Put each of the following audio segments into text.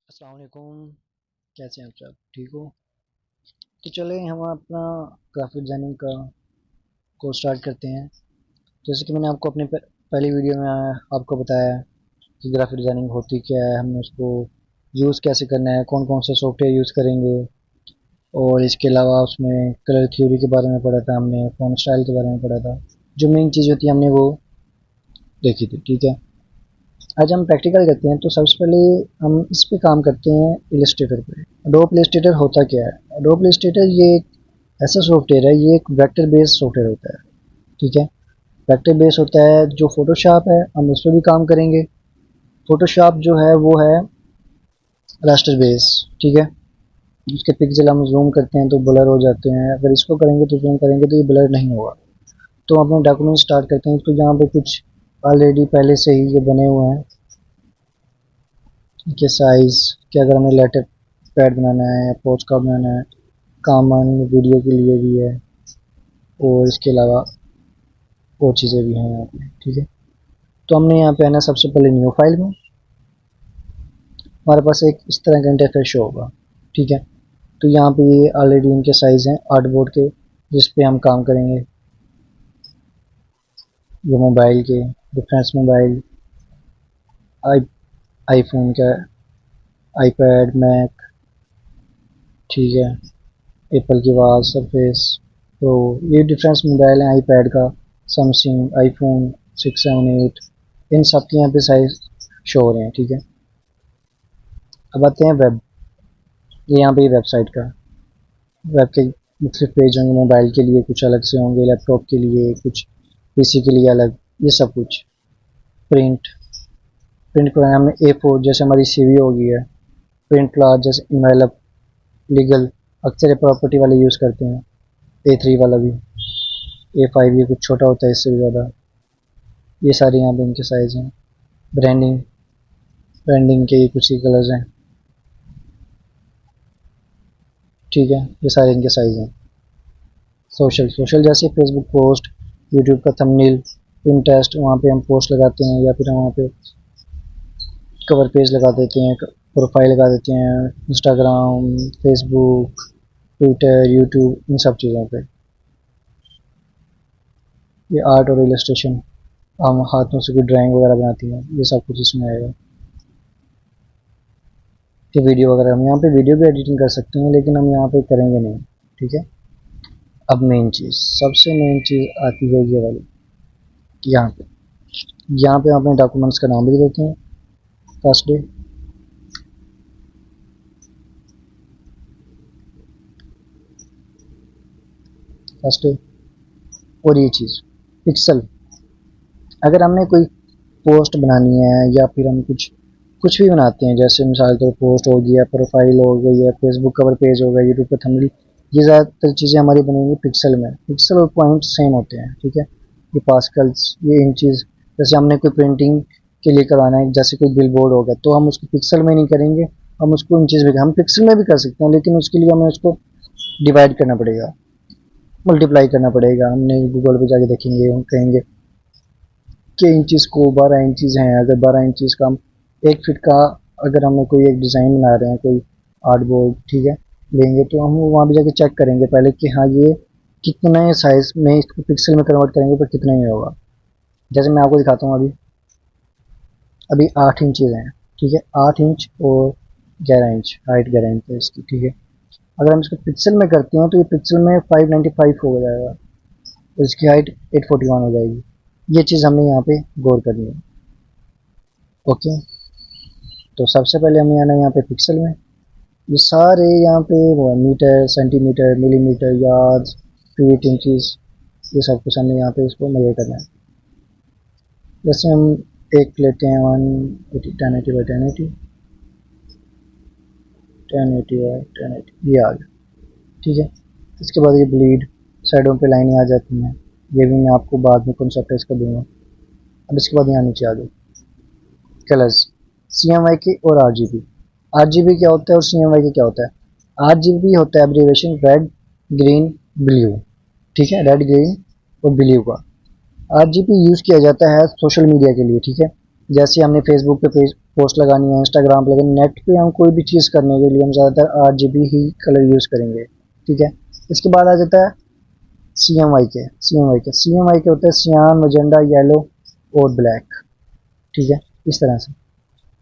अस्सलाम वालेकुम। कैसे हैं आप सब? ठीक हो? तो चले हम अपना ग्राफिक डिज़ाइनिंग का कोर्स स्टार्ट करते हैं। जैसे कि मैंने आपको अपने पहली वीडियो में आपको बताया कि ग्राफिक डिज़ाइनिंग होती क्या है, हमने उसको यूज़ कैसे करना है, कौन कौन से सॉफ्टवेयर यूज़ करेंगे, और इसके अलावा उसमें कलर थ्योरी के बारे में पढ़ा था, हमने फॉन्ट स्टाइल के बारे में पढ़ा था। जो मेन चीज़ होती है हमने वो देखी थी। ठीक है, आज हम प्रैक्टिकल करते हैं। तो सबसे पहले हम इस पे काम करते हैं, इलस्ट्रेटर पे। एडोब इलस्ट्रेटर होता क्या है? एडोब इलस्ट्रेटर ये एक ऐसा सॉफ्टवेयर है, ये एक वेक्टर बेस्ड सॉफ्टवेयर होता है। ठीक है, वेक्टर बेस्ड होता है। जो फोटोशॉप है हम उस पर भी काम करेंगे। फोटोशॉप जो है वो है रास्टर बेस। ठीक है, उसके पिक्सल हम जूम करते हैं तो ब्लर हो जाते हैं। अगर इसको करेंगे तो जूम करेंगे तो ये ब्लर नहीं होगा। तो हम अपने डॉक्यूमेंट स्टार्ट करते हैं। तो यहाँ पे कुछ ऑलरेडी पहले से ही ये बने हुए हैं के साइज़ कि अगर हमें लेटर पैड बनाना है या पोस्ट कार्ड बनाना है, कॉमन वीडियो के लिए भी है, और इसके अलावा और चीज़ें भी हैं यहाँ पे। ठीक है, तो हमने यहाँ पे आना सबसे पहले न्यू फाइल में। हमारे पास एक इस तरह का इंटरफेस शो होगा। ठीक है, तो यहाँ पे ये ऑलरेडी इनके साइज़ हैं आर्टबोर्ड के, जिस पे हम काम करेंगे। ये मोबाइल के डिफरेंस, मोबाइल, आई आईफोन का, आईपैड, मैक, ठीक है, एप्पल की आवाज़, सरफेस प्रो, ये डिफरेंस मोबाइल हैं आईपैड का, सैमसंग, आईफोन 6, 7, 8, इन सब के यहाँ पे साइज शो हो रहे हैं। ठीक है, अब आते हैं वेब। ये यहाँ पे वेबसाइट का, वेब के मुख्तलिफ पेज होंगे। मोबाइल के लिए कुछ अलग से होंगे, लैपटॉप के लिए कुछ, पीसी के लिए अलग, ये सब कुछ। प्रिंट प्रिंट कराना हमने A4, जैसे हमारी सीवी होगी है। प्रिंट क्लास जैसे इनवेलप, लीगल, अक्सर ये प्रॉपर्टी वाले यूज़ करते हैं। A3 वाला भी, A5 ये कुछ छोटा होता है इससे भी ज़्यादा। ये सारे यहाँ पे इनके साइज़ हैं। ब्रांडिंग ब्रांडिंग के ये कुछ ही कलर्स हैं। ठीक है, ये सारे इनके साइज़ हैं। सोशल सोशल जैसे फेसबुक पोस्ट, यूट्यूब का थंबनेल, पिंटरेस्ट, वहाँ पे हम पोस्ट लगाते हैं, या फिर हम वहाँ पे कवर पेज लगा देते हैं, प्रोफाइल लगा देते हैं। इंस्टाग्राम, फेसबुक, ट्विटर, यूट्यूब, इन सब चीज़ों पे। ये आर्ट और इलस्ट्रेशन, हम हाथों से कोई ड्राइंग वगैरह बनाती हैं, ये सब कुछ इसमें आएगा। कि वीडियो वगैरह, हम यहाँ पे वीडियो भी एडिटिंग कर सकते हैं, लेकिन हम यहाँ पे करेंगे नहीं। ठीक है, अब मेन चीज़, सबसे मेन चीज़ आती है ये वाली। यहाँ पे हम अपने डॉक्यूमेंट्स का नाम भी देते हैं, फर्स्ट डे, फर्स्ट डे। और ये चीज़ पिक्सल, अगर हमने कोई पोस्ट बनानी है या फिर हम कुछ कुछ भी बनाते हैं, जैसे मिसाल के पोस्ट हो गया, प्रोफाइल हो गई है, फेसबुक कवर पेज हो गया, यूट्यूब पर थंबनेल, ये ज़्यादातर चीज़ें हमारी बनेंगी पिक्सल में। पिक्सल और पॉइंट सेम होते हैं। ठीक है, ये पास्कल्स, ये इन चीज़, जैसे हमने कोई प्रिंटिंग के लिए करवाना है, जैसे कोई बिल बोर्ड हो गया, तो हम उसको पिक्सल में नहीं करेंगे, हम उसको इन चीज़ में, हम पिक्सल में भी कर सकते हैं, लेकिन उसके लिए हमें उसको डिवाइड करना पड़ेगा, मल्टीप्लाई करना पड़ेगा। हमने गूगल पे जाके देखेंगे, हम कहेंगे कि इंचज़ को 12 इंचज़ हैं। अगर 12 इंचज़ का हम 1 फीट का, अगर हमें कोई एक डिज़ाइन बना रहे हैं, कोई आर्टबोर्ड, ठीक है, लेंगे, तो हम वहाँ पे जाके चेक करेंगे पहले कि हाँ ये कितने साइज़ में, इसको पिक्सल में कन्वर्ट करेंगे तो कितना ही होगा। जैसे मैं आपको दिखाता हूँ, अभी अभी 8 इंचज़ हैं। ठीक है, 8 इंच और 11 इंच, हाइट 11 इंच है इसकी। ठीक है, अगर हम इसको पिक्सल में करते हैं तो ये पिक्सल में 595 हो जाएगा, और इसकी हाइट 841 हो जाएगी। ये चीज़ हमें यहाँ पे गौर करनी है। ओके, तो सबसे पहले हमें आना है यहाँ पे पिक्सल में। ये सारे यहाँ पे वो है, metre, centimetre, millimetre, yards, feet, inches, ये सब कुछ हमें यहाँ पे इसको मेजर करना है। जैसे हम एक लेते हैं 180, 1080 बाई 1080, 1080 बाई 1080, ये आ गया। ठीक है, इसके बाद ये ब्लीड, साइडों पे लाइनें आ जाती हैं, ये भी मैं आपको बाद में कॉन्सेप्ट इसका दूंगा। अब इसके बाद यहाँ नीचे आ गए कलर्स, CMYK और RGB। RGB क्या होता है और CMYK क्या होता है? RGB होता है एब्रीवेशन रेड, ग्रीन, ब्लू, ठीक है, रेड, ग्रीन और ब्लू का। आरजीबी यूज़ किया जाता है सोशल मीडिया के लिए, ठीक है। जैसे हमने फेसबुक पे पेज पोस्ट लगानी है, इंस्टाग्राम पे, लेकिन नेट पे हम कोई भी चीज़ करने के लिए हम ज़्यादातर आरजीबी ही कलर यूज़ करेंगे, ठीक है। इसके बाद आ जाता है सी एम वाई के होता है सियान, मजेंडा, येलो और ब्लैक, ठीक है, इस तरह से।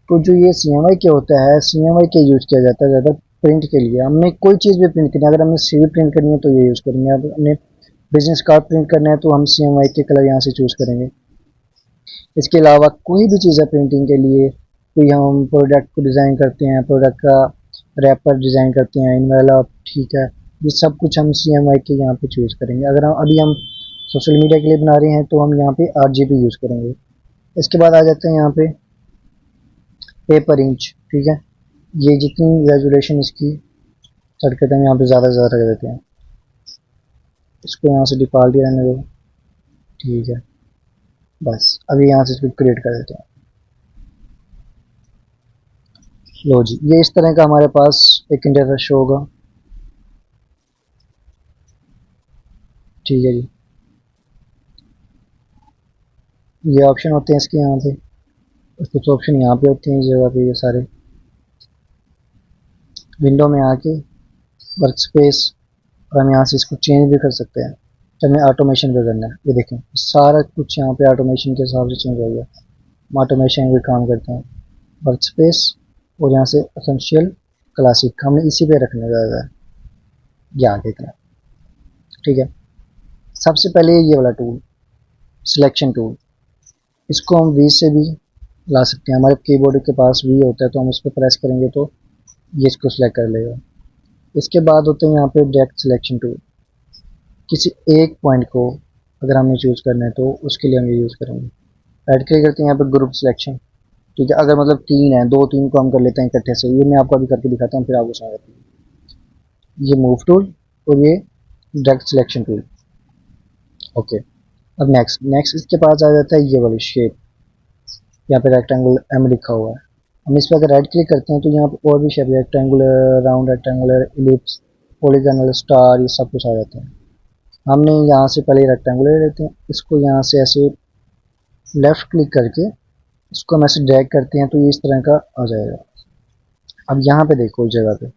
तो जो ये सी एम वाई के होता है, सी एम वाई के यूज़ किया जाता है ज़्यादा प्रिंट के लिए। हमने कोई चीज़ भी प्रिंट करनी है, अगर हमने सीवी प्रिंट करनी है तो ये यूज़ करेंगे। अब हमने बिजनेस कार्ड प्रिंट करना है तो हम सी एम वाई के कलर यहाँ से चूज़ करेंगे। इसके अलावा कोई भी चीज़ है प्रिंटिंग के लिए, कोई हम प्रोडक्ट को डिज़ाइन करते हैं, प्रोडक्ट का रैपर डिज़ाइन करते हैं, इनवेलप, ठीक है, ये सब कुछ हम सी एम वाई के यहाँ पे चूज़ करेंगे। अगर हम अभी हम सोशल मीडिया के लिए बना रहे हैं तो हम यहाँ पे आर जी बी यूज़ करेंगे। इसके बाद आ जाते हैं यहाँ पे पेपर इंच, ठीक है। ये जितनी रेजोल्यूशन इसकी सेट करते हैं यहाँ पे ज़्यादा से ज़्यादा कर देते हैं। इसको यहाँ से डिफ़ॉल्ट ही रहने दो, ठीक है। बस अभी यहाँ से इसको क्रिएट कर देते हैं। लो जी, ये इस तरह का हमारे पास एक इंटरफेस शो होगा, ठीक है जी। ये ऑप्शन होते हैं इसके यहाँ पे, कुछ ऑप्शन यहाँ पे होते हैं इस जगह पे, ये सारे विंडो में आके वर्क स्पेस, और हम यहाँ से इसको चेंज भी कर सकते हैं तो हमें ऑटोमेशन भी करना है। ये देखें सारा कुछ यहाँ पे ऑटोमेशन के हिसाब से चेंज हो गया। हम ऑटोमेशन भी काम करते हैं, वर्क स्पेस और यहाँ से एसेंशियल, क्लासिक हमने इसी पे रखने ज़्यादा है, ये आगे इतना, ठीक है। सबसे पहले ये वाला टूल सिलेक्शन टूल, इसको हम वी से भी ला सकते हैं। हमारे कीबोर्ड के पास वी होता है तो हम उस पर प्रेस करेंगे तो ये इसको सिलेक्ट कर लेगा। इसके बाद होते हैं यहाँ पे डायरेक्ट सिलेक्शन टूल, किसी एक पॉइंट को अगर हमें चूज़ करना है तो उसके लिए हम ये यूज़ करेंगे। राइट क्लिक करते हैं यहाँ पे ग्रुप सिलेक्शन, ठीक है। अगर मतलब तीन है, दो तीन को हम कर लेते हैं इकट्ठे से, ये मैं आपको अभी करके दिखाता हूँ फिर आपको समझ आती है। ये मूव टूल और ये डायरेक्ट सिलेक्शन टूल, ओके। अब नेक्स्ट इसके पास आ जाता है ये वाली शेप, यहाँ पे रेक्टेंगल एम लिखा हुआ है। हम इस पर अगर राइट क्लिक करते हैं तो यहाँ पे और भी shape, rectangular, round rectangular, ellipse, polygonal, star, ये सब कुछ आ जाते हैं। हमने यहाँ से पहले रेक्टेंगुलर लेते हैं, इसको यहाँ से ऐसे लेफ्ट क्लिक करके इसको हम ऐसे ड्रैग करते हैं तो ये इस तरह का आ जाएगा। अब यहाँ पे देखो इस जगह पे,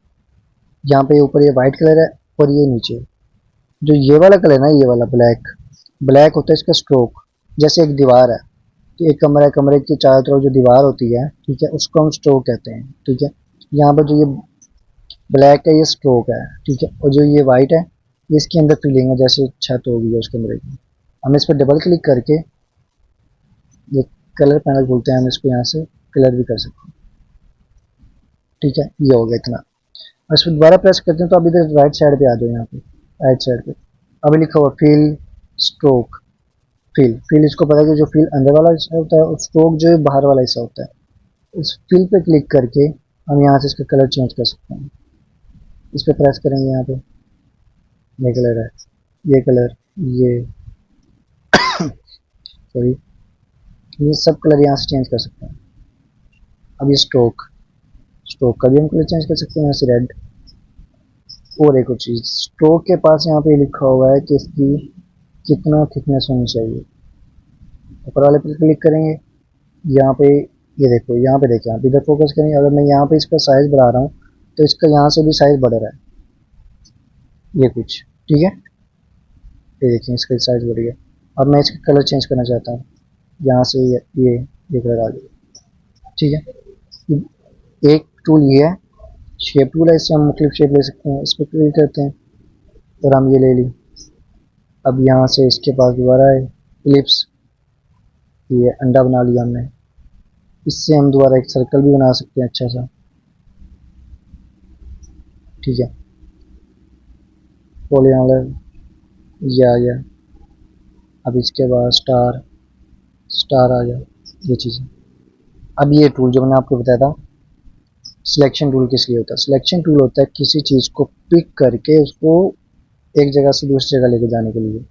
यहाँ पे ऊपर ये वाइट कलर है और ये नीचे जो ये वाला कलर है ना, ये वाला ब्लैक, ब्लैक होता है इसका स्ट्रोक। जैसे एक दीवार है, तो एक कमरा है, कमरे के चारों तरफ जो दीवार होती है, ठीक है, उसको हम स्ट्रोक कहते हैं, ठीक है। यहाँ पर जो ये ब्लैक है ये स्ट्रोक है, ठीक है, और जो ये वाइट है ये इसके अंदर फीलिंग है, जैसे छत होगी उस कमरे की। हम इस पर डबल क्लिक करके ये कलर पैनल खोलते हैं, हम इसको यहाँ से कलर भी कर सकते हैं, ठीक है। ये हो गया इतना। और इस पर दोबारा प्रेस करते हैं तो अब इधर राइट साइड पे आ जाओ, यहाँ पे राइट साइड पे अभी लिखा हुआ फिल स्ट्रोक, फिल इसको पता है कि जो फिल अंदर वाला हिस्सा होता है और स्ट्रोक जो है बाहर वाला हिस्सा होता है। इस फिल पे क्लिक करके हम यहाँ से इसका कलर चेंज कर सकते हैं। इस पर प्रेस करेंगे, यहाँ पे ये कलर है, ये कलर, ये सॉरी, ये सब कलर यहाँ से चेंज कर सकते हैं। अब ये स्ट्रोक का भी हम कलर चेंज कर सकते हैं, यहाँ से रेड। और एक और चीज़, स्ट्रोक के पास यहाँ पे लिखा हुआ है कि इसकी कितना थिकनेस होनी चाहिए। ऊपर वाले पर क्लिक करेंगे, यहाँ पे ये देखो, यहाँ पे देखिए, आप इधर फोकस करेंगे, अगर मैं यहाँ पे इसका साइज बढ़ा रहा हूँ तो इसका यहाँ से भी साइज बढ़ रहा है, ये कुछ, ठीक है। ये देखिए इसका साइज बढ़ गया। अब मैं इसका कलर चेंज करना चाहता हूँ, यहाँ से ये कलर आ गया, ठीक है। एक टूल ये है, शेप टूल है, इससे हम मुख्तलिफ शेप ले सकते हैं। इस पर क्लिक करते हैं और हम ये ले ली। अब यहाँ से इसके पास दोबारा है इलिप्स, ये अंडा बना लिया हमने। इससे हम दोबारा एक सर्कल भी बना सकते हैं अच्छा सा, ठीक है। पॉलीगोनल ये आ गया। अब इसके बाद स्टार आ गया, ये चीज़ें। अब ये टूल जो मैंने आपको बताया था, सिलेक्शन टूल किस लिए होता है? सिलेक्शन टूल होता है किसी चीज़ को पिक करके उसको एक जगह से दूसरी जगह लेके जाने के लिए।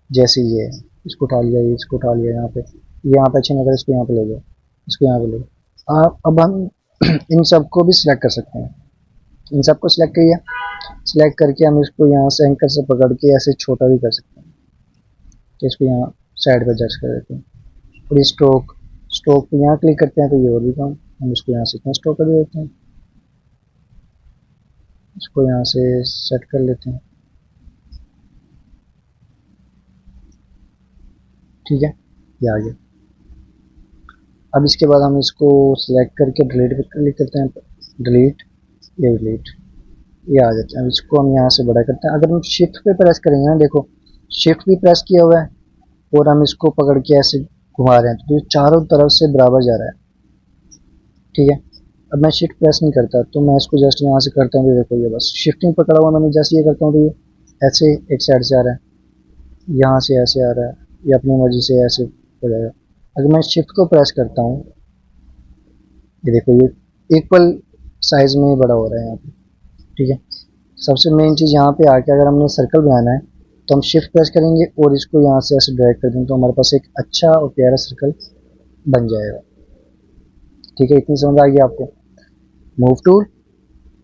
जैसे ये इसको उठा लिया, ये इसको उठा लिया, यहाँ पे अच्छा नहीं लगा, इसको यहाँ पे ले गया, इसको यहाँ पे ले गया। अब हम इन सबको भी सिलेक्ट कर सकते हैं। इन सबको सिलेक्ट किया, सिलेक्ट करके हम इसको यहाँ से एंकर से पकड़ के ऐसे छोटा भी कर सकते हैं। तो इसको यहाँ साइड पर एडजस्ट कर देते हैं। और ये स्ट्रोक स्ट्रोक पे यहाँ क्लिक करते हैं तो ये और भी कम, हम इसको यहाँ से इतना स्ट्रोक कर देते हैं। इसको यहाँ से सेट कर लेते हैं। ठीक है, ये आ गया। अब इसके बाद हम इसको सिलेक्ट करके डिलीट पे क्लिक करते हैं, डिलीट, ये डिलीट, ये आ जाता है। अब इसको हम यहाँ से बड़ा करते हैं। अगर हम शिफ्ट पे प्रेस करेंगे ना, देखो शिफ्ट भी प्रेस किया हुआ है और हम इसको पकड़ के ऐसे घुमा रहे हैं तो ये चारों तरफ से बराबर जा रहा है। ठीक है, अब मैं शिफ्ट प्रेस नहीं करता तो मैं इसको जस्ट यहाँ से करता हूँ तो देखो ये बस शिफ्टिंग पकड़ा हुआ मैंने, जस्ट ये करता हूँ तो ये ऐसे एक साइड से आ रहा है, यहाँ से ऐसे आ रहा है, ये अपनी मर्जी से ऐसे हो जाएगा। अगर मैं शिफ्ट को प्रेस करता हूँ, ये देखो ये इक्वल साइज में ही बड़ा हो रहा है यहाँ पे। ठीक है, सबसे मेन चीज़ यहाँ पे आके अगर हमने सर्कल बनाना है तो हम शिफ्ट प्रेस करेंगे और इसको यहाँ से ऐसे ड्रैग कर देंगे तो हमारे पास एक अच्छा और प्यारा सर्कल बन जाएगा। ठीक है, इतनी समझ आ गई आपको। मूव टूल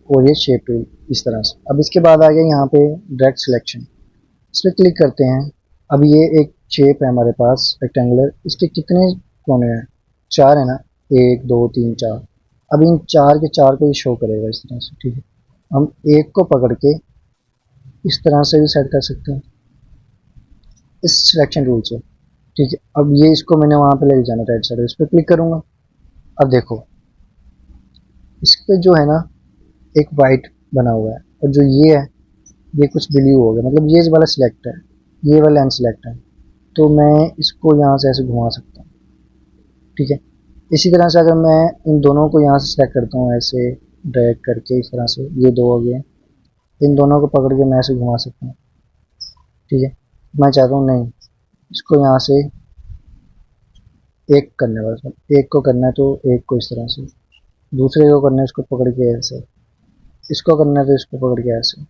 और ये शेप टूल इस तरह से। अब इसके बाद आ गया यहाँ पे डायरेक्ट सिलेक्शन, इस पर क्लिक करते हैं। अब ये एक शेप है हमारे पास रेक्टेंगुलर, इसके कितने कोने हैं? 4 है ना, 1 2 3 4। अब इन 4 के 4 को ये शो करेगा इस तरह से। ठीक है, हम एक को पकड़ के इस तरह से भी सेट कर सकते हैं इस सिलेक्शन रूल से। ठीक है, अब ये इसको मैंने वहाँ पे लेके जाना राइट साइड, इस पर क्लिक करूँगा। अब देखो इस पे जो है ना एक वाइट बना हुआ है और जो ये है ये कुछ ब्लू हो गया, मतलब ये वाला सिलेक्ट है, ये वाला अनसिलेक्ट है, तो मैं इसको यहाँ से ऐसे घुमा सकता हूँ। ठीक है, इसी तरह से अगर मैं इन दोनों को यहाँ से सिलेक्ट करता हूँ ऐसे ड्रैग करके इस तरह से, ये दो हो गए, इन दोनों को पकड़ के मैं ऐसे घुमा सकता हूँ। ठीक है, मैं चाहता हूँ नहीं, इसको यहाँ से एक करने बस, एक को करना है तो एक को इस तरह से, दूसरे को करना है इसको पकड़ के ऐसे, इसको करना है तो इसको पकड़ के ऐसे,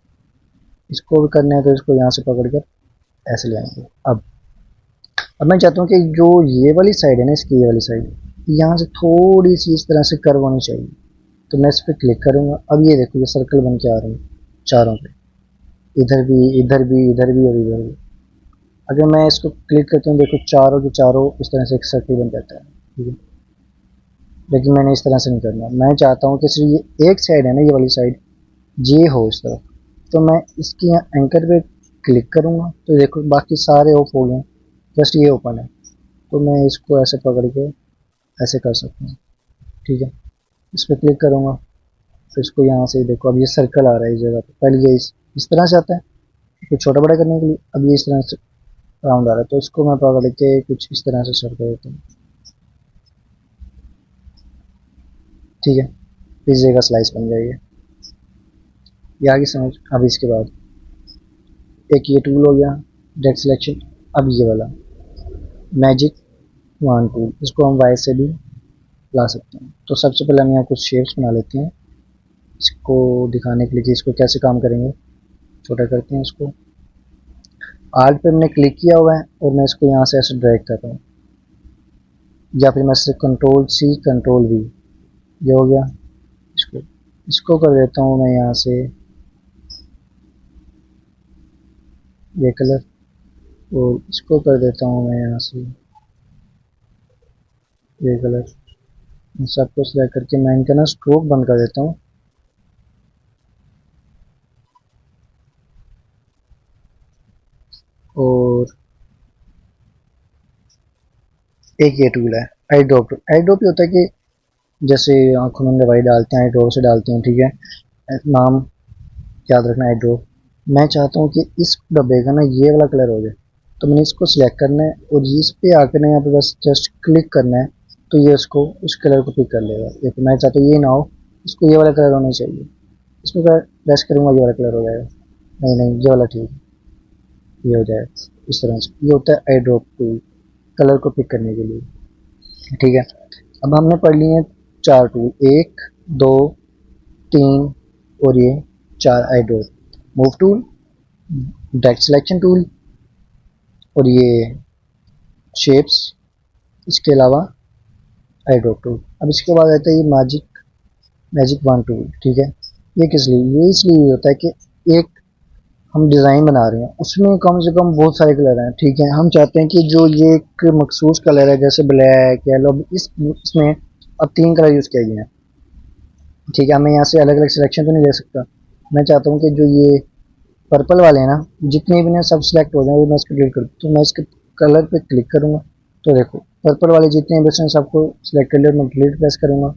इसको भी करना है तो इसको यहाँ से पकड़ कर ऐसे ले आएंगे। अब मैं चाहता हूँ कि जो ये वाली साइड है ना, इसकी ये वाली साइड यहाँ से थोड़ी सी इस तरह से कर्व होनी चाहिए, तो मैं इस पर क्लिक करूँगा। अब ये देखो ये सर्कल बन के आ रहे हैं चारों पे, इधर भी इधर भी इधर भी और इधर भी। अगर मैं इसको क्लिक करता हूँ देखो चारों के चारों इस तरह से एक सर्कल बन जाता है। ठीक है, लेकिन मैंने इस तरह से नहीं करना, मैं चाहता हूँ कि सिर्फ ये एक साइड है ना, ये वाली साइड ये हो इस तरफ, तो मैं इसकी यहाँ एंकर पे क्लिक करूँगा तो देखो बाकी सारे ऑफ हो गए, जस्ट ये ओपन है, तो मैं इसको ऐसे पकड़ के ऐसे कर सकता हूँ। ठीक है, इस पर क्लिक करूँगा तो इसको यहाँ से देखो अब ये सर्कल आ रहा है इस जगह पे, पहले ये इस तरह से आता है कुछ छोटा बड़ा करने के लिए, अब ये इस तरह से राउंड आ रहा है, तो इसको मैं पकड़ के कुछ इस तरह से सेट कर देता हूँ। ठीक है, पिज्जे का स्लाइस बन जाएगा, ये आगे समझ। अब इसके बाद एक ये टूल हो गया डायरेक्ट सिलेक्शन। अब ये वाला मैजिक वन टूल, इसको हम वाई से भी ला सकते हैं। तो सबसे पहले हम यहाँ कुछ शेप्स बना लेते हैं, इसको दिखाने के लिए कि इसको कैसे काम करेंगे। छोटा करते हैं इसको, आर्ट पे हमने क्लिक किया हुआ है और मैं इसको यहाँ से ऐसे ड्रैग कर रहा हूँ, या फिर मैं सिर्फ कंट्रोल सी कंट्रोल वी, ये हो गया। इसको कर देता हूँ मैं यहाँ से ये कलर, और इसको कर देता हूँ मैं यहाँ से ये कलर। इन सबको सिलेक्ट करके मैं इनका ना स्ट्रोक बंद कर देता हूँ। और एक ये टूल है आई ड्रॉप टूल। आई ड्रॉप ये होता है कि जैसे आंखों में दवाई डालते हैं आई ड्रॉप से डालते हैं। ठीक है, नाम याद रखना आई ड्रॉप। मैं चाहता हूँ कि इस डब्बे का ना ये वाला कलर हो जाए, तो मैंने इसको सिलेक्ट करना है और इस पे आकर ना यहाँ पे बस जस्ट क्लिक करना है, तो ये उसको उस कलर को पिक कर लेगा। देखो मैं चाहता हूँ ये ना हो, इसको ये वाला कलर होना चाहिए, इसमें प्रेस करूँगा ये वाला कलर हो जाएगा। नहीं नहीं, ये वाला ठीक है, ये हो जाएगा इस तरह से। ये होता है आई ड्रॉप टूल, कलर को पिक करने के लिए। ठीक है, अब हमने पढ़ लिए हैं 4 टूल, 1 2 3 और ये 4 eye drop. Move tool, direct selection tool और ये शेप्स, इसके अलावा आई ड्रॉप टूल। अब इसके बाद आता है ये मैजिक वन टूल। ठीक है, ये किस लिए? ये इसलिए होता है कि एक हम डिज़ाइन बना रहे हैं, उसमें कम से कम बहुत सारे कलर हैं, ठीक है। हम चाहते हैं कि जो ये एक मखसूस कलर है जैसे ब्लैक येलो, इसमें अब 3 कलर यूज़ किए गए हैं, ठीक है। मैं यहाँ से अलग अलग सिलेक्शन तो नहीं ले सकता। मैं चाहता हूँ कि जो ये पर्पल वाले हैं ना, जितने भी ना सब सिलेक्ट हो जाए, मैं इसको डिलीट करूँ तो मैं इसके कलर पे क्लिक करूँगा तो देखो पर्पल वाले जितने भी हैं सबको सिलेक्ट कर लिया। मैं डिलीट प्रेस करूँगा,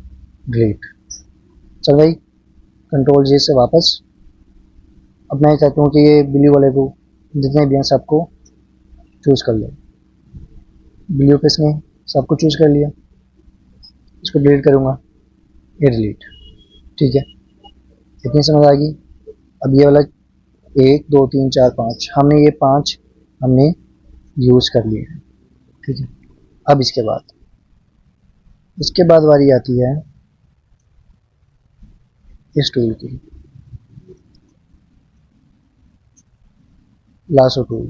डिलीट। चल भाई, कंट्रोल जी से वापस। अब मैं चाहता हूँ कि ये ब्लू वाले को जितने भी हैं सबको चूज़ कर लो। ब्लू पे इसने सबको चूज़ कर लिया, इसको डिलीट करूँगा, ये डिलीट, ठीक है। इतनी समझ आ गई। अब ये वाला 1 2 3 4 5 हमने ये 5 हमने यूज़ कर लिए हैं, ठीक है। अब इसके बाद बारी आती है इस टूल की, लासो टूल,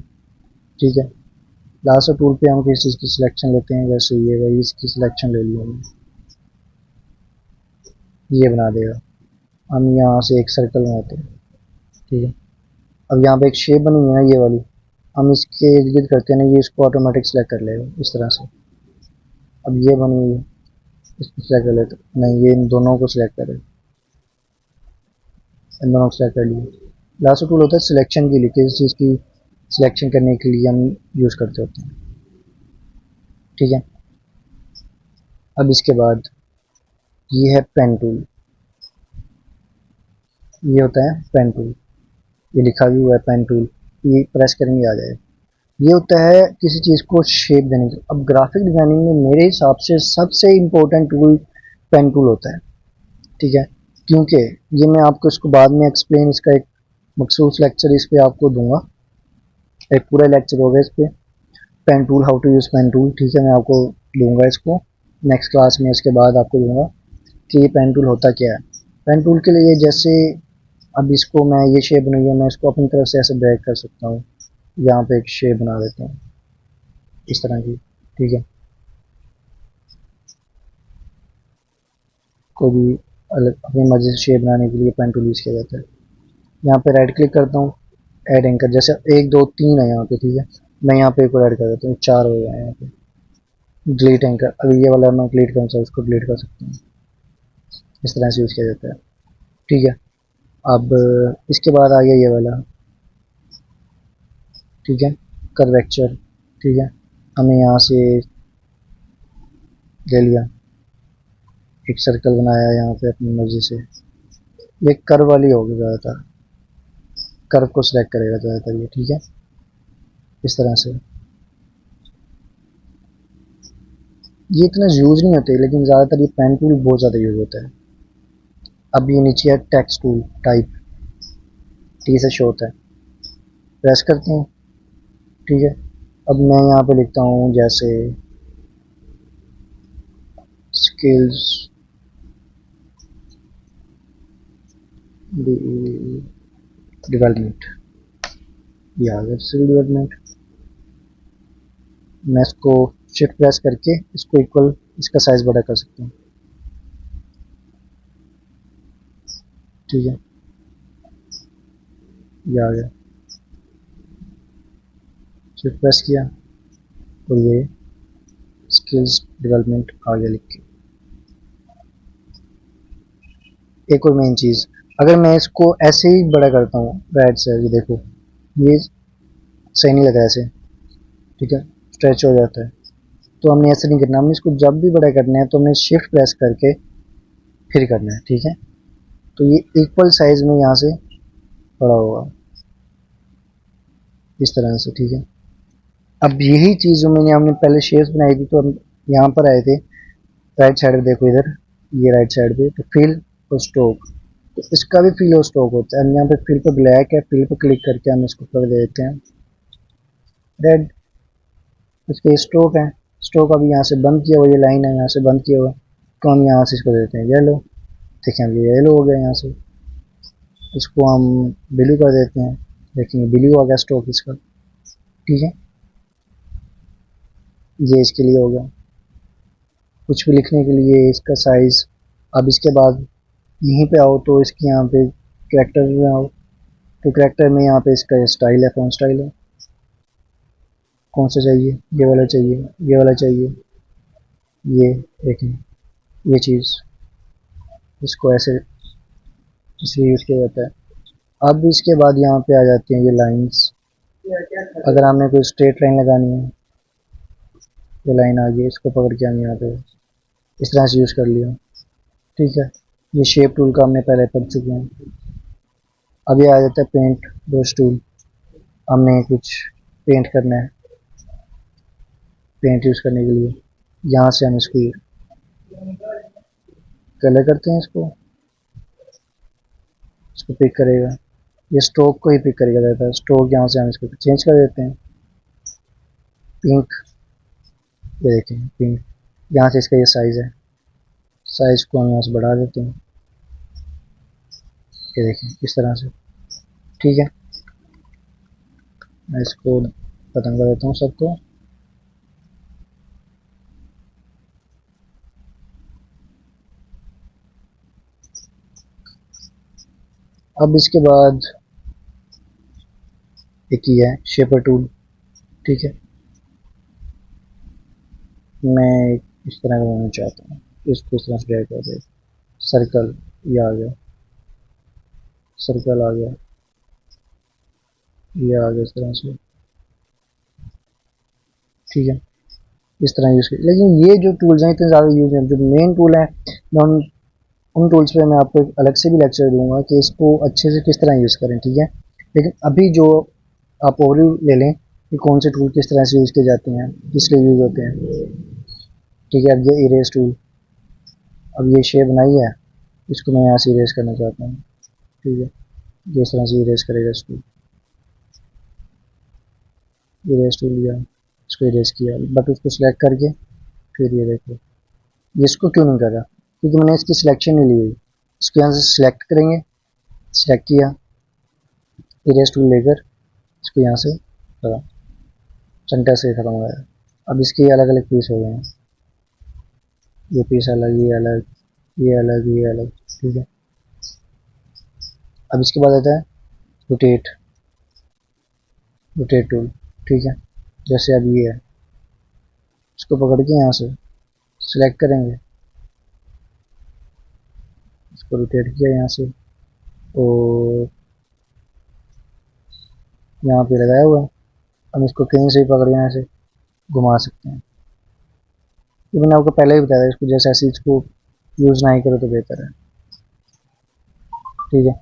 ठीक है। लासो टूल पे हम किसी चीज़ की सिलेक्शन लेते हैं, जैसे ये वही इसकी सिलेक्शन ले लिया, ये बना देगा। हम यहाँ से एक सर्कल बनाते हैं, ठीक है। अब यहाँ पे एक शेप बनी हुई है ना ये वाली, हम इसके इर्द गिर्द करते हैं ना, ये इसको ऑटोमेटिक सेलेक्ट कर लेगा इस तरह से। अब ये बनी हुई है, इसको सेलेक्ट कर लेते नहीं, ये इन दोनों को सिलेक्ट करें, इन दोनों को सेलेक्ट कर लिया। लास्ट टूल होता है सिलेक्शन के लिए, किसी चीज़ की सिलेक्शन करने के लिए हम यूज़ करते होते हैं, ठीक है। अब इसके बाद ये है पेन टूल, ये होता है पेन टूल, ये लिखा भी हुआ है पेन टूल, ये प्रेस करेंगे आ जाएगा। ये होता है किसी चीज़ को शेप देने के लिए। अब ग्राफिक डिजाइनिंग में मेरे हिसाब से सबसे इम्पोर्टेंट टूल पेन टूल होता है, ठीक है। क्योंकि ये मैं आपको इसको बाद में एक्सप्लेन, इसका एक मखसूस लेक्चर इस पे आपको दूंगा, एक पूरा लेक्चर होगा इस पे, pen tool, how to use pen tool, ठीक है। मैं आपको दूंगा इसको नेक्स्ट क्लास में, इसके बाद आपको दूंगा कि ये पेन टूल होता क्या है। पेन टूल के लिए जैसे अब इसको मैं ये शेप बनाई है, मैं इसको अपनी तरफ से ऐसे ड्रैग कर सकता हूँ, यहाँ पे एक शेप बना देता हूँ इस तरह की, ठीक है। कोई भी अलग अपनी मर्जी से शेप बनाने के लिए पेन टूल यूज़ किया जाता है। यहाँ पे राइट क्लिक करता हूँ, ऐड एंकर, जैसे 1 2 3 है यहाँ पे, ठीक है। मैं यहाँ पे एक और ऐड कर देता हूँ, 4 हो गया यहाँ पे। डिलीट एंकर, अभी ये वाला मैं डिलीट करना चाहूँ, उसको डिलीट कर सकता हूँ, इस तरह से यूज़ किया जाता है, ठीक है। अब इसके बाद आ गया ये वाला, ठीक है, कर्वेचर, ठीक है। हमने यहाँ से ले लिया, एक सर्कल बनाया यहाँ पे अपनी मर्जी से, ये कर्व वाली होगी ज़्यादातर, कर्व को सिलेक्ट करेगा ज़्यादातर ये, ठीक है। इस तरह से ये इतना यूज़ नहीं होते, लेकिन ज़्यादातर ये पेन टूल बहुत ज़्यादा यूज़ होता है। अब ये नीचे है टेक्स्ट टूल, टाइप, टी से शो होता है, प्रेस करते हैं, ठीक है। अब मैं यहाँ पे लिखता हूँ जैसे स्किल्स डेवलपमेंट, ये आ गया स्किल डेवलपमेंट। मैं इसको शिफ्ट प्रेस करके इसको इक्वल, इसका साइज बड़ा कर सकता हूँ, ठीक है। ये आ गया, शिफ्ट प्रेस किया और ये स्किल्स डेवलपमेंट आ गया लिख के। एक और मेन चीज़, अगर मैं इसको ऐसे ही बड़ा करता हूँ राइट से, ये देखो ये सही नहीं लगा ऐसे, ठीक है, स्ट्रेच हो जाता है। तो हमने ऐसे नहीं करना, हमने इसको जब भी बड़ा करना है तो हमने शिफ्ट प्रेस करके फिर करना है, ठीक है। तो ये इक्वल साइज में यहाँ से बड़ा होगा इस तरह से, ठीक है। अब यही चीज़ जो हमने पहले शेप्स बनाई थी, तो हम यहाँ पर आए थे राइट साइड पे, देखो इधर ये राइट साइड पे, तो फिल और स्ट्रोक, तो इसका भी फिल और स्ट्रोक होता है। हम यहाँ पे फिल पे ब्लैक है, फिल पे क्लिक करके हम इसको कर देते हैं रेड। इसके स्ट्रोक है, स्ट्रोक अभी यहाँ से बंद किया हुआ, ये लाइन है यहाँ से बंद किया हुआ, तो हम यहाँ से इसको देते हैं येलो, देखें अब ये येलो हो गया। यहाँ से इसको हम ब्लू कर देते हैं, देखेंगे ब्लू आ गया स्ट्रोक इसका, ठीक है। ये इसके लिए हो गया, कुछ भी लिखने के लिए इसका साइज। अब इसके बाद यहीं पे आओ तो इसके यहाँ पे कैरेक्टर में आओ, तो करेक्टर में यहाँ पे इसका स्टाइल है, फ़ॉन्ट स्टाइल है, कौन सा चाहिए, ये वाला चाहिए, ये वाला चाहिए, ये देखें, ये चीज़, इसको ऐसे इसलिए यूज़ किया जाता है। अब इसके बाद यहाँ पे आ जाती हैं ये लाइंस। अगर हमने कोई स्ट्रेट लाइन लगानी है, ये लाइन आ गई, इसको पकड़ के हम यहाँ पे इस तरह से यूज़ कर लिया, ठीक है। ये शेप टूल का हमने पहले पढ़ चुके हैं। अब ये आ जाता है पेंट ब्रश टूल। हमने कुछ पेंट करना है, पेंट यूज़ करने के लिए यहाँ से हम इसको कलर करते हैं, इसको पिक करेगा, ये स्ट्रोक को ही पिक करेगा रहता है। स्ट्रोक यहाँ से हम इसको चेंज कर देते हैं, पिंक, ये देखें पिंक। यहाँ से इसका ये साइज़ है, साइज़ को हम यहाँ से बढ़ा देते हैं, ये देखें इस तरह से, ठीक है। मैं इसको खत्म कर देता हूँ सबको। अब इसके बाद एक ही है शेपर टूल, ठीक है। मैं इस तरह का बनाना चाहता हूँ, इसको इस तरह से ड्रैग कर दे, सर्कल, ये आ गया, सर्कल आ गया, ये आ गया इस तरह से, ठीक है। इस तरह यूज़ कर, लेकिन ये जो टूल्स हैं इतने ज़्यादा यूज हैं। जो मेन टूल है, मैं उन टूल्स पे मैं आपको एक अलग से भी लेक्चर दूंगा कि इसको अच्छे से किस तरह यूज़ करें, ठीक है। लेकिन अभी जो आप ओवरव्यू ले लें कि कौन से टूल किस तरह से यूज़ किए जाते हैं, किस लिए यूज़ होते हैं, ठीक है। अब ये इरेज टूल, अब ये शेप बनाई है, इसको मैं यहाँ से इरेज करना चाहता हूँ, ठीक है। ये इस तरह से इरेज करेगा इसको, इरेज टूल लिया, इसको इरेज किया, बट उसको सिलेक्ट करके फिर ये देखो, ये इसको क्यों नहीं कर रहा, क्योंकि मैंने इसकी सिलेक्शन नहीं ली हुई। इसको यहाँ से सिलेक्ट करेंगे, सिलेक्ट किया, इरेज टूल लेकर इसको यहाँ से करा, सेंटर से खत्म हो गया। अब इसके अलग अलग पीस हो गए हैं, ये पीस अलग, ये अलग, ये अलग, ये अलग, ठीक है। अब इसके बाद आता है रोटेट, रोटेट टूल, ठीक है। जैसे अब ये है, इसको पकड़ के यहाँ से सिलेक्ट करेंगे, इसको रोटेट किया यहाँ से, और यहाँ पे लगाया हुआ है। हम इसको कहीं से भी पकड़ के यहाँ से घुमा सकते हैं। ये मैंने आपको पहले ही बताया था, इसको जैसे ऐसे इसको यूज़ ना ही करो तो बेहतर है, ठीक है।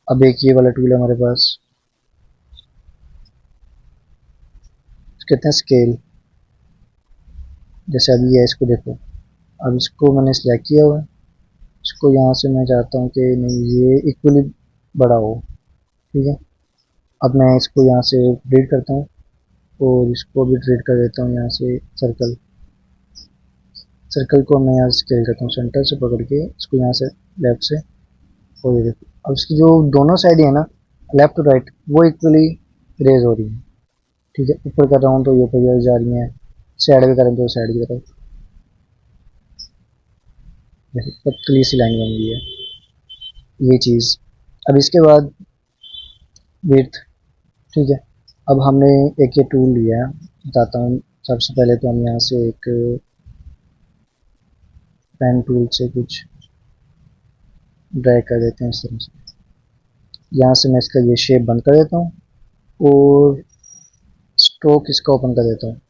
अब एक ये वाला टूल है हमारे पास, कहते हैं स्केल। जैसे अभी है, इसको देखो, अब इसको मैंने सिलेक्ट किया हुआ है, इसको यहाँ से मैं चाहता हूँ कि नहीं ये इक्वली बड़ा हो, ठीक है। अब मैं इसको यहाँ से डिलीट करता हूँ और इसको भी डिलीट कर देता हूँ यहाँ से। सर्कल, सर्कल को मैं यहाँ से स्केल करता हूँ, सेंटर से पकड़ के इसको यहाँ से लेफ्ट से, और ये देखो अब इसकी जो दोनों साइड है ना, लेफ्ट टू राइट, वो इक्वली रेज हो रही है, ठीक है। ऊपर कर रहा हूँ तो ये ऊपर जा रही है, साइड में कर रहा हूँ तो साइड की तरफ, पतली सी लाइन बन गई है, ये चीज़। अब इसके बाद विड्थ, ठीक है। अब हमने एक ये टूल लिया है, बताता हूँ। सबसे पहले तो हम यहाँ से एक पेन टूल से कुछ ड्रैग कर देते हैं इस तरह से। यहाँ से मैं इसका ये शेप बंद कर देता हूँ और स्ट्रोक इसका ओपन कर देता हूँ,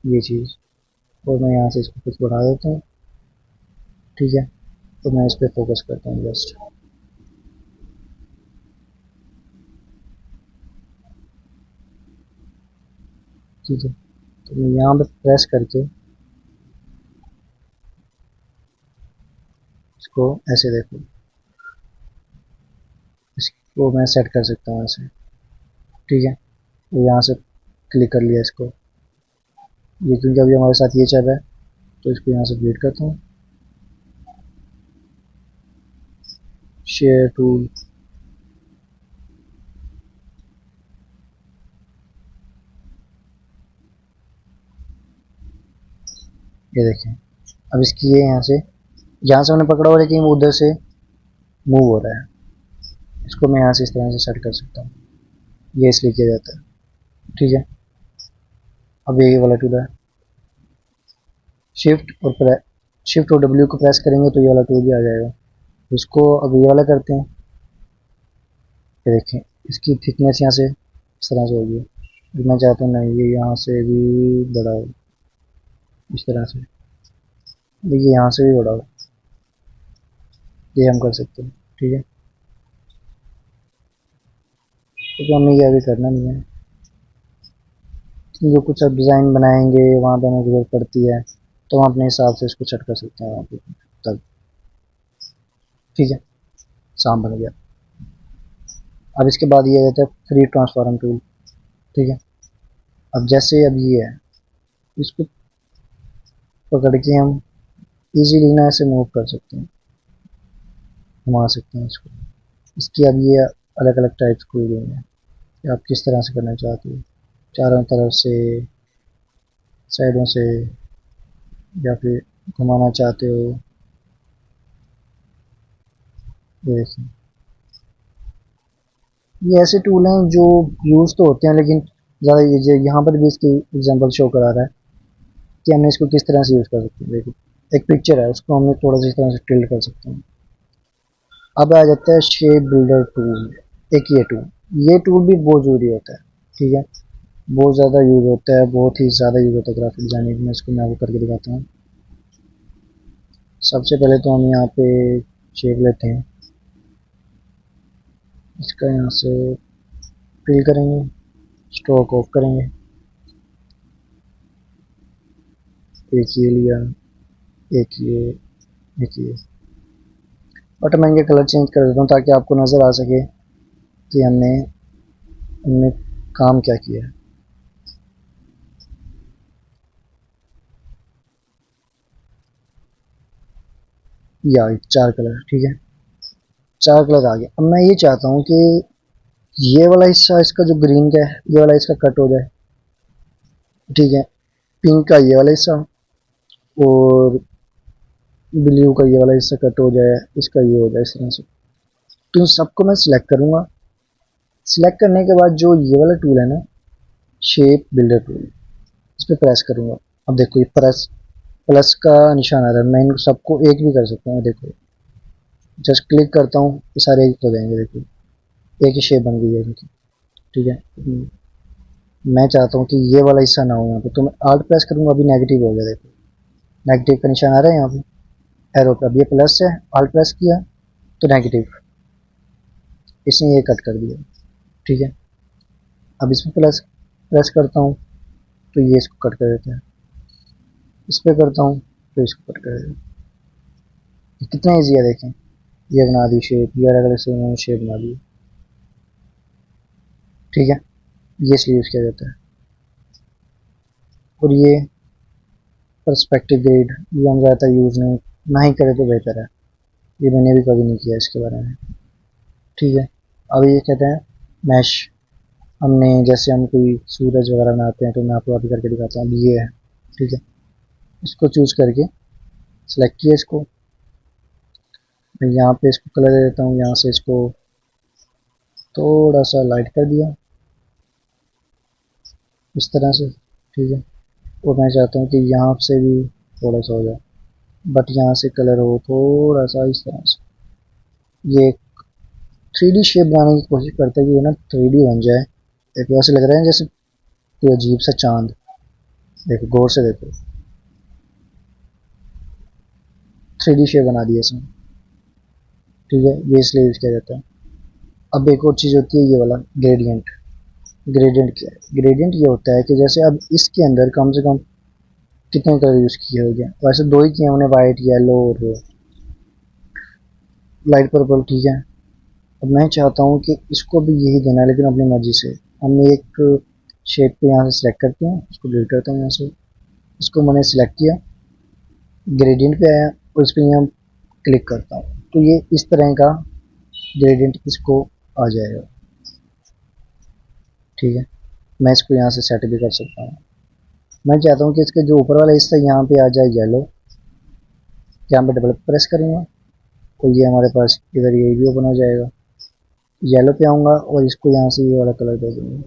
ये चीज़, और मैं यहाँ से इसको कुछ बढ़ा देता हूँ, ठीक है। तो मैं इस पर फोकस करता हूँ जस्ट, ठीक है। तो मैं यहाँ पे प्रेस करके इसको ऐसे देखो, इसको मैं सेट कर सकता हूँ ऐसे, ठीक है। तो यहाँ से क्लिक कर लिया इसको, ये क्योंकि अभी हमारे साथ ये चल रहा है, तो इसको यहाँ से डिलीट करता हूँ। शेयर टूल, ये देखें। अब इसकी ये यहाँ से मैंने पकड़ा हुआ, लेकिन वो उधर से मूव हो रहा है, इसको मैं यहाँ से इस तरह से सेट कर सकता हूँ, ये इसलिए किया जाता है। ठीक है, अब ये वाला टूल है, शिफ्ट और डब्ल्यू को प्रेस करेंगे तो ये वाला टूल भी आ जाएगा। इसको अब ये वाला करते हैं, ये देखें इसकी थिकनेस यहाँ से इस तरह से होगी, मैं चाहता हूँ नहीं ये यहाँ से भी बड़ा हो, इस तरह से, देखिए यहाँ से भी बड़ा हो, ये हम कर सकते हैं। ठीक है, क्योंकि हमें ये अभी करना नहीं है, जो कुछ अब डिज़ाइन बनाएंगे वहाँ पर हमें जरूरत पड़ती है तो हम अपने हिसाब से इसको सेट कर सकते हैं वहाँ पे तब। ठीक है, साम बन गया। अब इसके बाद ये रहता है फ्री ट्रांसफॉर्म टूल। ठीक है, अब जैसे अब ये है, इसको पकड़ के हम इजीली ना ऐसे मूव कर सकते हैं, घुमा सकते हैं इसको। इसकी अब ये अलग अलग टाइप्स खुल गई हैं कि आप किस तरह से करना चाहते हो, चारों तरफ से, साइडों से, या फिर घुमाना चाहते हो। ये देखिए, ये ऐसे टूल हैं जो यूज़ तो होते हैं लेकिन ज़्यादा ये यहाँ पर भी इसकी एग्जांपल शो करा रहा है कि हमने इसको किस तरह से यूज़ कर सकते हैं। देखिए एक पिक्चर है, उसको हमने थोड़ा सा इस तरह से टिल्ट कर सकते हैं। अब आ जाता है शेप बिल्डर टूल, एक ये टूल भी बहुत ज़रूरी होता है। ठीक है, बहुत ज़्यादा यूज़ होता है, बहुत ही ज़्यादा यूज़ होता है ग्राफिक डिजाइनिंग में। इसको मैं आपको करके दिखाता हूँ। सबसे पहले तो हम यहाँ पे शेप लेते हैं, इसका यहाँ से फिल करेंगे, स्ट्रोक ऑफ करेंगे, एक ये लिया, एक ये, बट मैं इनके कलर चेंज कर देता हूँ ताकि आपको नज़र आ सके कि हमने इनमें काम क्या किया है। या 4 कलर, ठीक है, 4 कलर आ गया। अब मैं ये चाहता हूँ कि ये वाला हिस्सा इसका जो ग्रीन का है ये वाला इसका कट हो जाए। ठीक है, पिंक का ये वाला हिस्सा और ब्लू का ये वाला हिस्सा कट हो जाए, इसका ये हो जाए इस तरह से। तो इन सबको मैं सिलेक्ट करूँगा। सिलेक्ट करने के बाद जो ये वाला टूल है ना, शेप बिल्डर टूल, इस पर प्रेस करूँगा। अब देखो ये प्लस का निशान आ रहा है, मैं इन सबको एक भी कर सकता हूँ। देखो जस्ट क्लिक करता हूँ, ये सारे एक हो जाएंगे। देखो एक ही शेप बन गई है इनकी। ठीक है, मैं चाहता हूँ कि ये वाला हिस्सा ना हो यहाँ पे, तो मैं आल्ट प्रेस करूँगा, अभी नेगेटिव हो गया। देखो नेगेटिव का निशान आ रहा है यहाँ पे एरो पे। अब ये प्लस है, आल्ट प्रेस किया तो नेगेटिव, इसने ये कट कर दिया। ठीक है, अब इसमें प्लस प्रेस करता हूँ तो ये इसको कट कर देता है, इस पर करता हूँ तो इसको कट कर देता है। कितना ईजी है देखें, ये बना दी शेप, ये अलग अलग से शेप बना दी। ठीक है, ये इसलिए यूज़ किया जाता है। और ये पर्सपेक्टिव ग्रिड, ये हम ज़्यादातर यूज़ नहीं ना ही करें तो बेहतर है, ये मैंने भी कभी नहीं किया इसके बारे में। ठीक है, अब ये कहते हैं मैश। हमने जैसे हम कोई सूरज वगैरह बनाते हैं तो मैं आपको अभी करके दिखाता हूँ। ये है, ठीक है, इसको चूज़ करके सेलेक्ट किया, इसको मैं यहाँ पे इसको कलर दे देता हूँ, यहाँ से इसको थोड़ा सा लाइट कर दिया इस तरह से। ठीक है, और मैं चाहता हूँ कि यहाँ से भी थोड़ा सा हो जाए, बट यहाँ से कलर हो थोड़ा सा इस तरह से। ये 3D शेप बनाने की कोशिश करते हैं कि ये ना 3D बन जाए। एक वैसे लग रहा है जैसे कोई अजीब सा चांद। देखो गौर से देखो, 3D शेप बना दिया इसने। ठीक है, ये इसलिए यूज़ किया जाता है। अब एक और चीज़ होती है ये वाला ग्रेडियंट। ग्रेडियंट क्या है? ग्रेडियंट ये होता है कि जैसे अब इसके अंदर कम से कम कितने कलर यूज़ किए हो गए, वैसे 2 ही किए हमने, वाइट येलो और लाइट पर्पल। ठीक है, अब मैं चाहता हूँ कि इसको भी यही देना है लेकिन अपनी मर्जी से। हमने एक शेप को यहाँ से सिलेक्ट करते हैं, इसको डिलीट करता हूँ यहाँ से, इसको मैंने सिलेक्ट किया, ग्रेडियंट पे आया और इस पर यहाँ क्लिक करता हूँ तो ये इस तरह का ग्रेडियंट इसको आ जाएगा। ठीक है, मैं इसको यहाँ से सेट भी कर सकता हूँ। मैं चाहता हूँ कि इसके जो ऊपर वाला हिस्सा यहाँ पे आ जाए येलो, यहाँ पे डबल प्रेस करूँगा और ये हमारे पास इधर ये भी ओपन हो जाएगा। येलो पे आऊँगा और इसको यहाँ से ये वाला कलर दे दूँगा,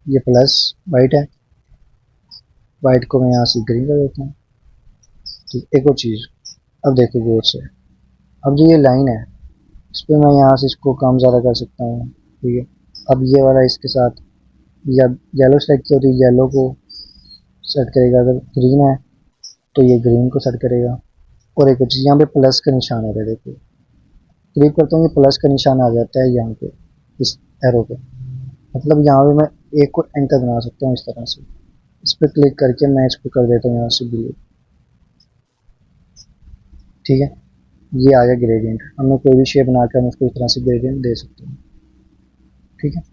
ये प्लस वाइट है, वाइट को मैं यहाँ से ग्रीन कर देता हूँ। ठीक, एक और चीज़, अब देखो गौर से, अब जो ये लाइन है इस पर मैं यहाँ से इसको कम ज़्यादा कर सकता हूँ। ठीक है, अब ये वाला इसके साथ या येलो सेलेक्ट किया तो येलो को सेट करेगा, अगर ग्रीन है तो ये ग्रीन को सेट करेगा। और एक चीज़, यहाँ पे प्लस का निशान है, देखो क्लिक करता हूँ ये प्लस का निशान आ जाता है यहाँ पे इस एरो पे, मतलब यहाँ पे मैं एक और एंकर बना सकता हूँ इस तरह से। इस पर क्लिक करके मैं इसको कर देता हूँ यहाँ से ब्लू। ठीक है, ये आ गया ग्रेडियंट। हमने कोई भी शेप बना के हम उसको इस तरह से ग्रेडियंट दे सकते हैं। ठीक है,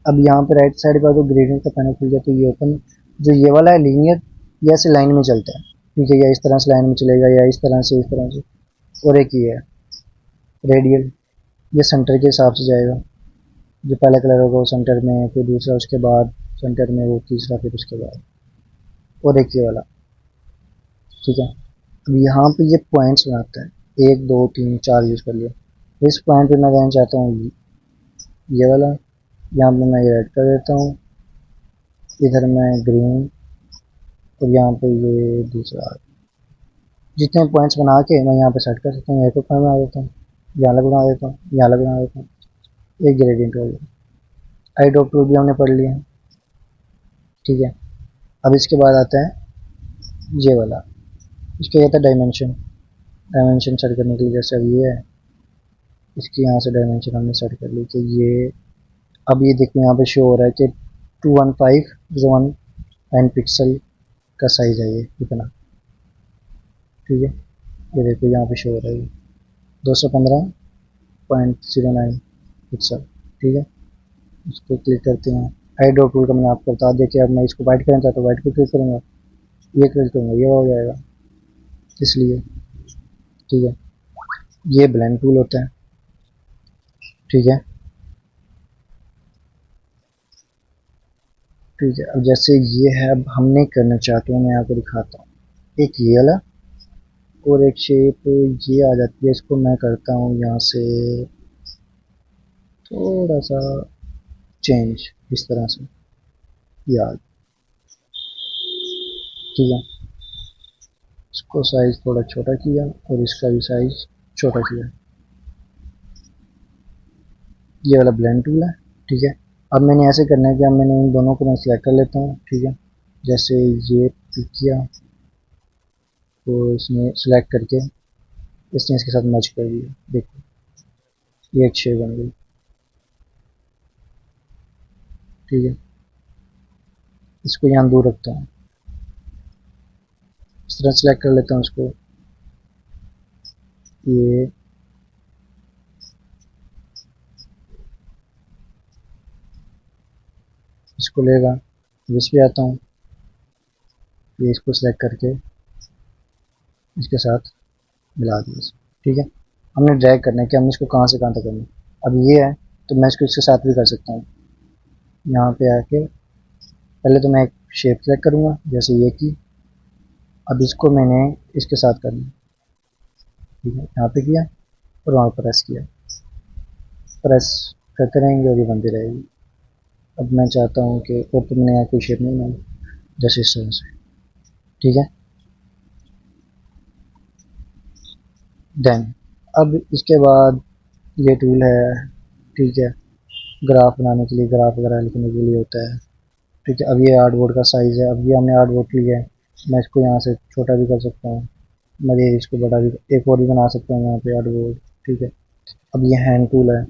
अब यहाँ पे राइट साइड पर तो ग्रेडियंट का पैनल खुल गया, तो ये ओपन जो ये वाला है लीनियर, ये ऐसे लाइन में चलता है। ठीक है, या इस तरह से लाइन में चलेगा, या इस तरह से, इस तरह से। और एक ये है रेडियल, ये सेंटर के हिसाब से जाएगा। जो पहला कलर होगा वो सेंटर में, फिर दूसरा उसके बाद सेंटर में, वो तीसरा फिर उसके बाद। और एक ये वाला। ठीक है, अब यहाँ पे ये पॉइंट्स बनाता है, 1 2 3 4 यूज़ कर लिया। इस पॉइंट पे मैं कहना चाहता हूँ ये वाला, यहाँ पे मैं ये रेड कर देता हूँ, इधर मैं ग्रीन, और यहाँ पे ये दूसरा। जितने पॉइंट्स बना के मैं यहाँ पे सेट कर सकता हूँ। एक पॉइंट बना देता हूँ, यहाँ अलग बना देता हूँ, यहाँ अलग बना देता हूँ, एक ग्रेडियंट हो गया। आई ड्रॉप टूल भी हमने पढ़ लिया है। ठीक है, अब इसके बाद आता है ये वाला, इसके कहता है डायमेंशन। डायमेंशन सेट करने के लिए जैसे अब ये है, इसकी यहाँ से डायमेंशन हमने सेट कर ली कि ये, अब ये देखो यहाँ पे शो हो रहा है कि 21501 पिक्सल का साइज है ये इतना। ठीक है, ये देखो यहाँ पे शो हो रहा है 215.09 पिक्सल। ठीक है, इसको क्लिक करते हैं। आई ड्रॉप टूल का मैंने आपको बता दिया कि अब मैं इसको वाइट करना चाहता हूँ, वाइट को क्लिक करूँगा, ये क्लिक करूँगा, ये हो जाएगा इसलिए। ठीक है, ये ब्लेंड टूल होता है। ठीक है, ठीक है, अब जैसे ये है, अब हम नहीं करना चाहते हैं, मैं आपको दिखाता हूँ। एक ये वाला और एक शेप ये आ जाती है, इसको मैं करता हूँ यहाँ से थोड़ा सा चेंज, इस तरह से याद। ठीक है, इसको साइज थोड़ा छोटा किया और इसका भी साइज छोटा किया। ये वाला ब्लेंड टूल है। ठीक है, अब मैंने ऐसे करना है कि अब मैंने इन दोनों को मैं सिलेक्ट कर लेता हूँ। ठीक है, जैसे ये पिक किया तो इसने सिलेक्ट करके इसने इसके साथ मर्ज कर दिया, देखो ये एक शेप बन गई। ठीक है, इसको यहाँ दूर रखता हूँ, इस तरह सेलेक्ट कर लेता हूँ इसको। ये इसको लेगा, इस पे आता हूँ, ये इसको सेलेक्ट करके इसके साथ मिला दिया। ठीक है, हमने ड्रैग करना है कि हमने इसको कहाँ से कहाँ तक करना है। अब ये है तो मैं इसको इसके साथ भी कर सकता हूँ। यहाँ पे आके पहले तो मैं एक शेप सेलेक्ट करूँगा जैसे ये की, अब इसको मैंने इसके साथ करना है। ठीक है, यहाँ पे किया और वहाँ प्रेस किया, प्रेस करते रहेंगे और ये बनती रहेगी। अब मैं चाहता हूँ कि और तो मैंने यहाँ कोई शेप नहीं बनाई, जैसे इस तरह से। ठीक है, देन अब इसके बाद ये टूल है। ठीक है, ग्राफ बनाने के लिए, ग्राफ वगैरह लिखने के लिए होता है। ठीक है, अब ये आर्टबोर्ड का साइज़ है। अब ये हमने आर्टबोर्ड लिया है, मैं इसको यहाँ से छोटा भी कर सकता हूँ, मैं ये इसको बड़ा भी, एक और भी बना सकता हूँ यहाँ पे आर्टबोर्ड। ठीक है, अब ये हैंड टूल है,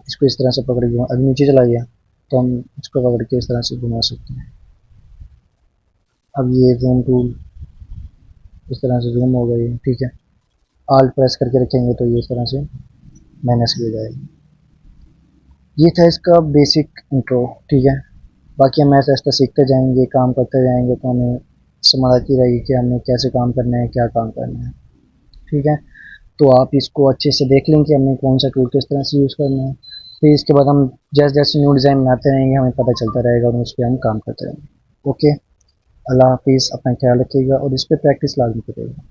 इसको इस तरह से पकड़ के अभी नीचे चला गया तो हम इसको पकड़ के इस तरह से घुमा सकते हैं। अब ये जूम टूल, इस तरह से जूम हो गई। ठीक है, आल्ट प्रेस करके रखेंगे तो ये इस तरह से माइनस भी हो जाएगी। ये था इसका बेसिक इंट्रो। ठीक है, बाकी हम ऐसा ऐसा सीखते जाएंगे, काम करते जाएंगे तो हमें समझ आती रहेगी कि हमें कैसे काम करना है, क्या काम करना है। ठीक है, तो आप इसको अच्छे से देख लें कि हमें कौन सा टूल किस तरह से यूज़ करना है। फिर इसके बाद हम जैसे जैसे न्यू डिज़ाइन बनाते रहेंगे हमें पता चलता रहेगा और उस पर हम काम करते रहेंगे। ओके, अल्लाह हाफिज़, अपना ख्याल रखिएगा और इस पर प्रैक्टिस लाजमी करिएगा।